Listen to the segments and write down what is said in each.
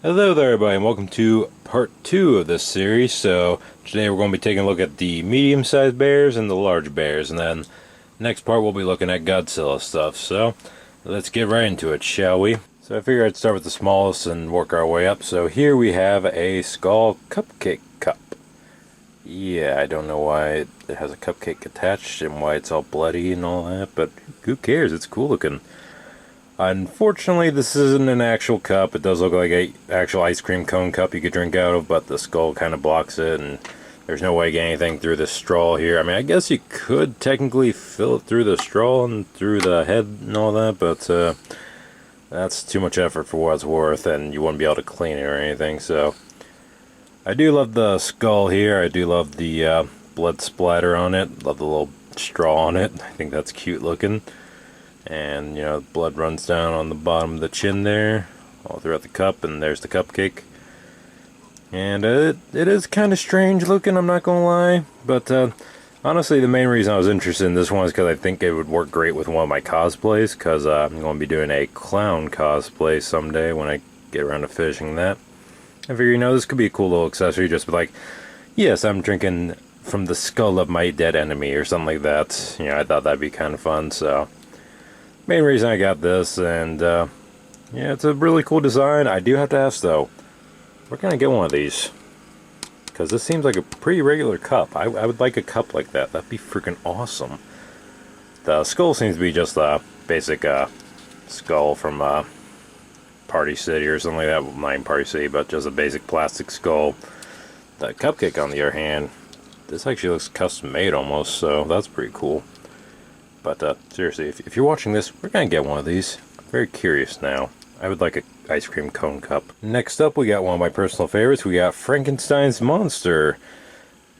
Hello there everybody and welcome to part 2 of this series. So today we're going to be taking a look at the medium-sized bears and the large bears, and then next part we'll be looking at Godzilla stuff. So let's get right into it, shall we? So I figured I'd start with the smallest and work our way up. So here we have a skull cupcake cup. Yeah, I don't know why it has a cupcake attached and why it's all bloody and all that, but who cares? It's cool looking. Unfortunately, this isn't an actual cup. It does look like a actual ice cream cone cup you could drink out of, but the skull kind of blocks it, and there's no way to get anything through the straw here. I mean, I guess you could technically fill it through the straw and through the head and all that, but that's too much effort for what it's worth, and you wouldn't be able to clean it or anything. So I do love the skull here. I do love the blood splatter on it. Love the little straw on it. I think that's cute looking. And, you know, blood runs down on the bottom of the chin there, all throughout the cup, and there's the cupcake. And it is kind of strange looking, I'm not gonna lie. But, honestly, the main reason I was interested in this one is because I think it would work great with one of my cosplays, because I'm going to be doing a clown cosplay someday when I get around to finishing that. I figure, you know, this could be a cool little accessory, just be like, yes, I'm drinking from the skull of my dead enemy, or something like that. You know, I thought that'd be kind of fun, so main reason I got this. And yeah, it's a really cool design. I do have to ask though, where can I get one of these? Because this seems like a pretty regular cup. I would like a cup like that. That'd be freaking awesome. The skull seems to be just a basic skull from Party City or something like that. Well, not even Party City, but just a basic plastic skull. The cupcake, on the other hand, this actually looks custom made almost, so that's pretty cool. But seriously, if you're watching this, we're gonna get one of these. I'm very curious now. I would like an ice cream cone cup. Next up, we got one of my personal favorites. We got Frankensteins Monster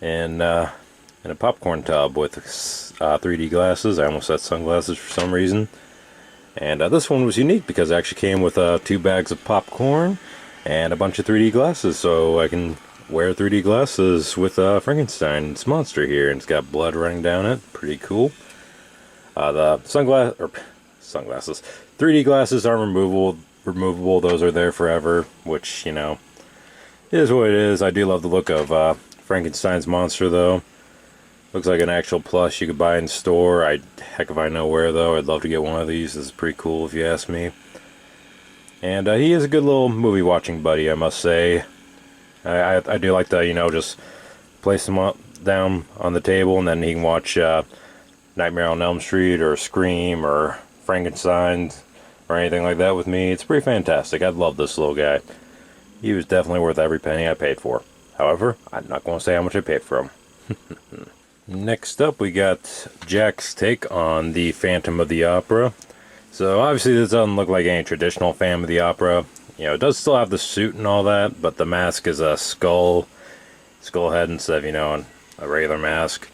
in a popcorn tub with 3D glasses. I almost said sunglasses for some reason. And this one was unique because it actually came with 2 bags of popcorn and a bunch of 3D glasses, so I can wear 3D glasses with Frankenstein's Monster here, and it's got blood running down it. Pretty cool. The sunglasses, 3D glasses aren't removable. Those are there forever, which, you know, is what it is. I do love the look of Frankenstein's Monster, though. Looks like an actual plush you could buy in store. Heck if I know where, though. I'd love to get one of these. This is pretty cool, if you ask me. And he is a good little movie watching buddy, I must say. I do like to, you know, just place him down on the table, and then he can watch Nightmare on Elm Street or Scream or Frankenstein or anything like that with me. It's pretty fantastic. I love this little guy. He was definitely worth every penny I paid for. However, I'm not going to say how much I paid for him. Next up, we got Jack's take on the Phantom of the Opera. So obviously this doesn't look like any traditional Phantom of the Opera. You know, it does still have the suit and all that, but the mask is a skull head instead of, you know, a regular mask.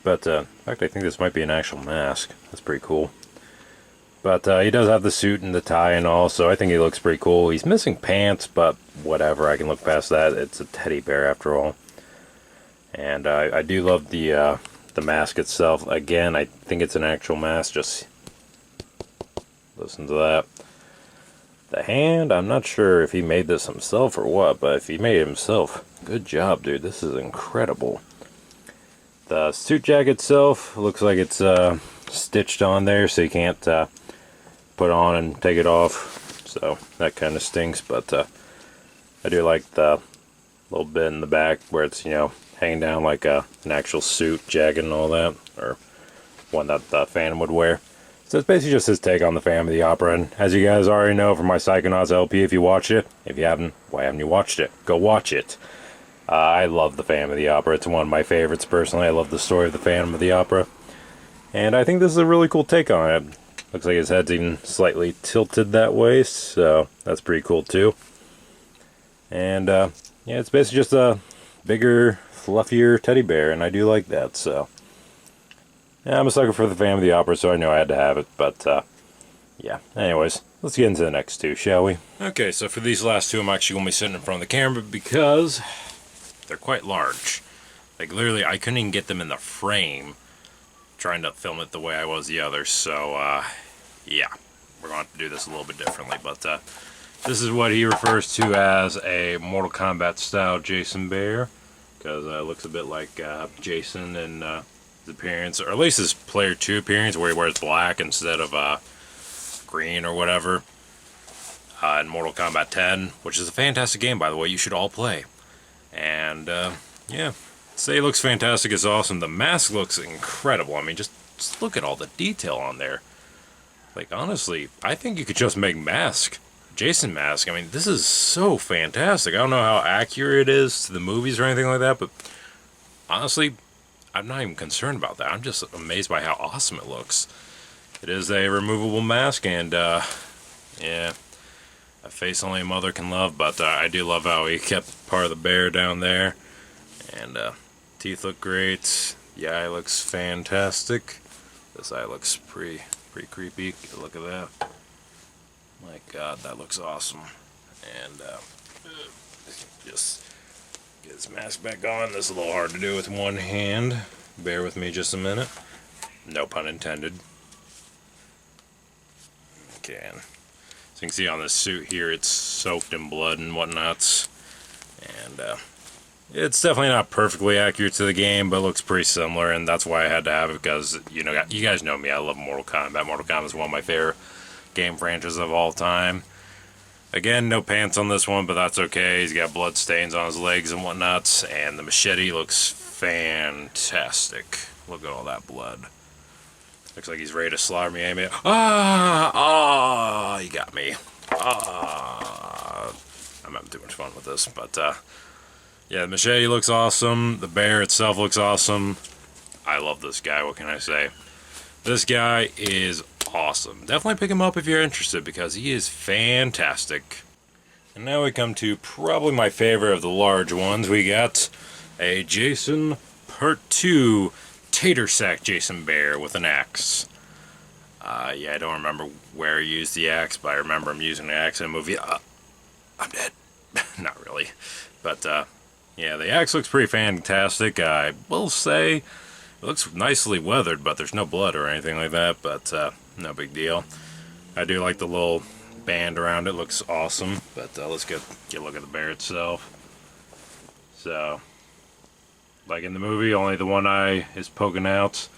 But, in fact, I think this might be an actual mask. That's pretty cool. But he does have the suit and the tie and all, so I think he looks pretty cool. He's missing pants, but whatever, I can look past that. It's a teddy bear after all. And I do love the mask itself. Again, I think it's an actual mask. Just listen to that. The hand, I'm not sure if he made this himself or what, but if he made it himself, good job, dude. This is incredible. The suit jacket itself looks like it's stitched on there, so you can't put on and take it off. So that kind of stinks, but I do like the little bit in the back where it's, you know, hanging down like an actual suit jacket and all that, or one that the Phantom would wear. So it's basically just his take on the Phantom of the Opera, and as you guys already know from my Psychonauts LP, if you watch it, if you haven't, why haven't you watched it? Go watch it. I love the Phantom of the Opera. It's one of my favorites personally. I love the story of the Phantom of the Opera. And I think this is a really cool take on it. Looks like his head's even slightly tilted that way, so that's pretty cool too. And yeah, it's basically just a bigger, fluffier teddy bear, and I do like that, so. Yeah, I'm a sucker for the Phantom of the Opera, so I know I had to have it, but yeah. Anyways, let's get into the next two, shall we? Okay, so for these last two, I'm actually going to be sitting in front of the camera because they're quite large. Like, literally, I couldn't even get them in the frame trying to film it the way I was the others. So, yeah, we're going to have to do this a little bit differently. But This is what he refers to as a Mortal Kombat style Jason bear, because it looks a bit like Jason in his appearance, or at least his Player 2 appearance, where he wears black instead of green or whatever. In Mortal Kombat 10, which is a fantastic game, by the way, you should all play. And yeah, say he looks fantastic, it's awesome. The mask looks incredible. I mean, just look at all the detail on there. Like, honestly, I think you could just make Jason mask. I mean, this is so fantastic. I don't know how accurate it is to the movies or anything like that, but honestly, I'm not even concerned about that. I'm just amazed by how awesome it looks. It is a removable mask, and yeah, a face only a mother can love, but I do love how he kept part of the bear down there. And teeth look great. The eye looks fantastic. This eye looks pretty creepy. Look at that. My God, that looks awesome. And just get his mask back on. This is a little hard to do with one hand. Bear with me just a minute. No pun intended. Okay. As you can see on this suit here, it's soaked in blood and whatnots. And it's definitely not perfectly accurate to the game, but it looks pretty similar, and that's why I had to have it, because, you know, you guys know me, I love Mortal Kombat. Mortal Kombat is one of my favorite game franchises of all time. Again, no pants on this one, but that's okay. He's got blood stains on his legs and whatnots, and the machete looks fantastic. Look at all that blood. Looks like he's ready to slaughter me. You got me. I'm having too much fun with this, but yeah, the machete looks awesome. The bear itself looks awesome. I love this guy. What can I say? This guy is awesome. Definitely pick him up if you're interested, because he is fantastic. And now we come to probably my favorite of the large ones. We got a Jason Part 2 Tater Sack Jason Bear with an axe. Yeah, I don't remember where he used the axe, but I remember him using the axe in a movie. I'm dead. Not really. But yeah, the axe looks pretty fantastic. I will say it looks nicely weathered, but there's no blood or anything like that, but no big deal. I do like the little band around it. Looks awesome. But let's get a look at the bear itself. So, like in the movie, only the one eye is poking out.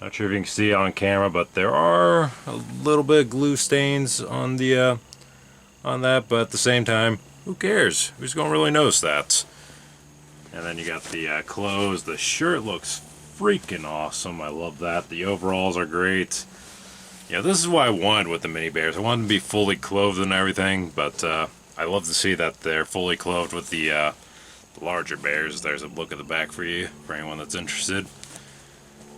Not sure if you can see it on camera, but there are a little bit of glue stains on the on that, but at the same time, who cares? Who's gonna really notice that? And then you got the clothes. The shirt looks freaking awesome. I love that. The overalls are great. Yeah, this is what I wanted with the mini bears. I wanted them to be fully clothed and everything, but I love to see that they're fully clothed with the larger bears. There's a look at the back for you, for anyone that's interested.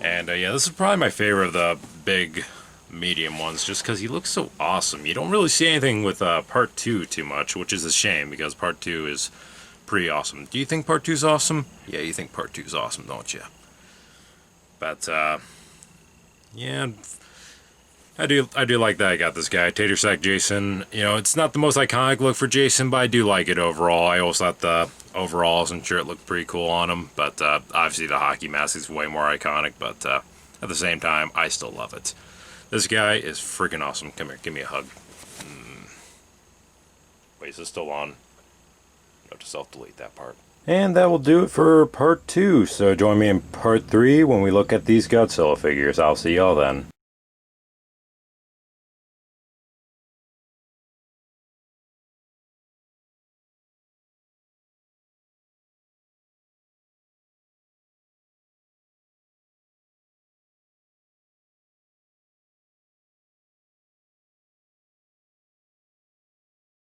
And yeah, this is probably my favorite of the big medium ones, just because he looks so awesome. You don't really see anything with Part 2 too much, which is a shame, because Part 2 is pretty awesome. Do you think Part 2 is awesome? Yeah, you think Part 2 is awesome, don't you? But yeah, I do like that I got this guy, Tater Sack Jason. You know, it's not the most iconic look for Jason, but I do like it overall. I always thought the overalls and shirt looked pretty cool on him, but obviously the hockey mask is way more iconic, but at the same time, I still love it. This guy is freaking awesome. Come here, give me a hug. Wait, is this still on? No, to self-delete that part. And that will do it for Part 2, so join me in Part 3 when we look at these Godzilla figures. I'll see y'all then.